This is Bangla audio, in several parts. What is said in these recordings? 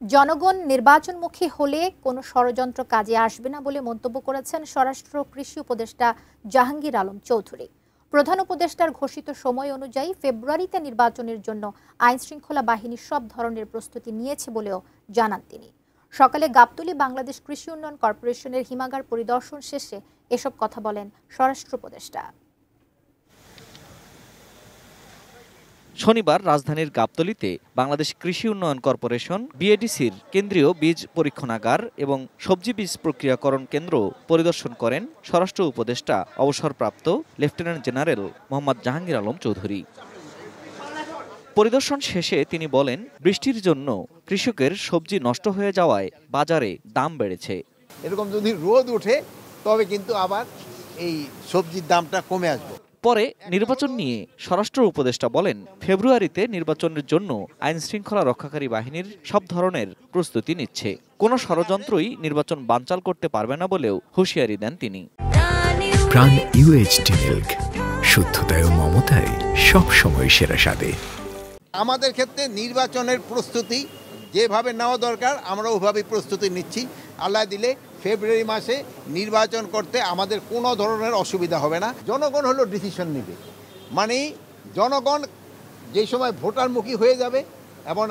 জনগণ নির্বাচনমুখী হলে কোনো ষড়যন্ত্র কাজে আসবে না বলে মন্তব্য করেছেন স্বরাষ্ট্র কৃষি উপদেষ্টা জাহাঙ্গীর আলম চৌধুরী। প্রধান উপদেষ্টার ঘোষিত সময় অনুযায়ী ফেব্রুয়ারিতে নির্বাচনের জন্য আইনশৃঙ্খলা বাহিনী সব ধরনের প্রস্তুতি নিয়েছে বলেও জানান তিনি। সকালে গাবতলী বাংলাদেশ কৃষি উন্নয়ন কর্পোরেশনের হিমাগার পরিদর্শন শেষে এসব কথা বলেন স্বরাষ্ট্র উপদেষ্টা। শনিবার রাজধানীর গাবতলীতে বাংলাদেশ কৃষি উন্নয়ন কর্পোরেশন বিএডিসির কেন্দ্রীয় বীজ পরীক্ষণাগার এবং সবজি বীজ প্রক্রিয়াকরণ কেন্দ্র পরিদর্শন করেন স্বরাষ্ট্র উপদেষ্টা অবসরপ্রাপ্ত লেফটেন্যান্ট জেনারেল মোহাম্মদ জাহাঙ্গীর আলম চৌধুরী। পরিদর্শন শেষে তিনি বলেন, বৃষ্টির জন্য কৃষকের সবজি নষ্ট হয়ে যাওয়ায় বাজারে দাম বেড়েছে। এরকম যদি রোদ ওঠে তবে কিন্তু আবার এই সবজির দামটা কমে আসবে। পরে নির্বাচন নিয়ে স্বরাষ্ট্র উপদেষ্টা বলেন, ফেব্রুয়ারিতে নির্বাচনের জন্য আইনশৃঙ্খলা রক্ষাকারী বাহিনীর সব ধরনের প্রস্তুতি নিচ্ছে। কোনো ষড়যন্ত্রই নির্বাচন বানচাল করতে পারবে না বলেও হুঁশিয়ারি দেন তিনি। প্রাণ ইউএইচটি মিল্ক, শুদ্ধতায় ও মমতায় সবসময় সেরা স্বাদে। আমাদের ক্ষেত্রে নির্বাচনের প্রস্তুতি যেভাবে নেওয়া দরকার আমরা ওইভাবেই প্রস্তুতি নিচ্ছি। আল্লাহ দিলে ফেব্রুয়ারি মাসে নির্বাচন করতে আমাদের কোনো ধরনের অসুবিধা হবে না। জনগণ হলো ডিসিশন নেবে, মানে জনগণ যে সময় ভোটারমুখী হয়ে যাবে এবং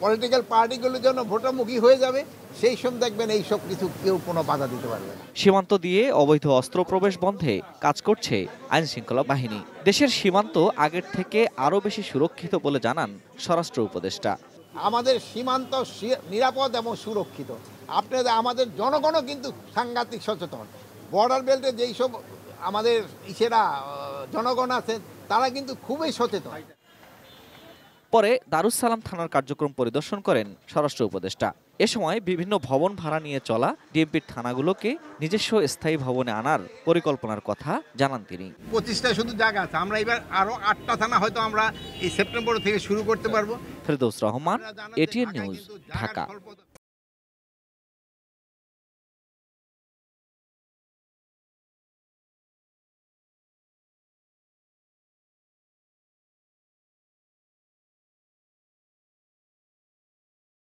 পলিটিক্যাল পার্টিগুলোর জন্য ভোটারমুখী হয়ে যাবে, সেই সময় দেখবেন এই সব কিছু কেউ কোনো বাধা দিতে পারবে না। সীমান্ত দিয়ে অবৈধ অস্ত্র প্রবেশ বন্ধে কাজ করছে আইনশৃঙ্খলা বাহিনী। দেশের সীমান্ত আগের থেকে আরও বেশি সুরক্ষিত বলে জানান স্বরাষ্ট্র উপদেষ্টা। আমাদের সীমান্ত নিরাপদ এবং সুরক্ষিত। আপনাদের আমাদের জনগণও কিন্তু সাংঘাতিক সচেতন। বর্ডার বেল্টে যেই সব আমাদের জনগণ আছে তারা কিন্তু খুবই সচেতন। পরে দারুস সালাম থানার কার্যক্রম পরিদর্শন করেন স্বরাষ্ট্র উপদেষ্টা। এ সময় বিভিন্ন ভবন ভাড়া নিয়ে চলা ডিএমপির থানাগুলোকে নিজস্ব স্থায়ী ভবনে আনার পরিকল্পনার কথা জানান তিনি। 25টা শুধু জায়গা আছে, আমরা এবার আরো 8টা থানা হয়তো আমরা এই সেপ্টেম্বর থেকে শুরু করতে পারবো। Ferdous Rahman, ATN news, Dhaka.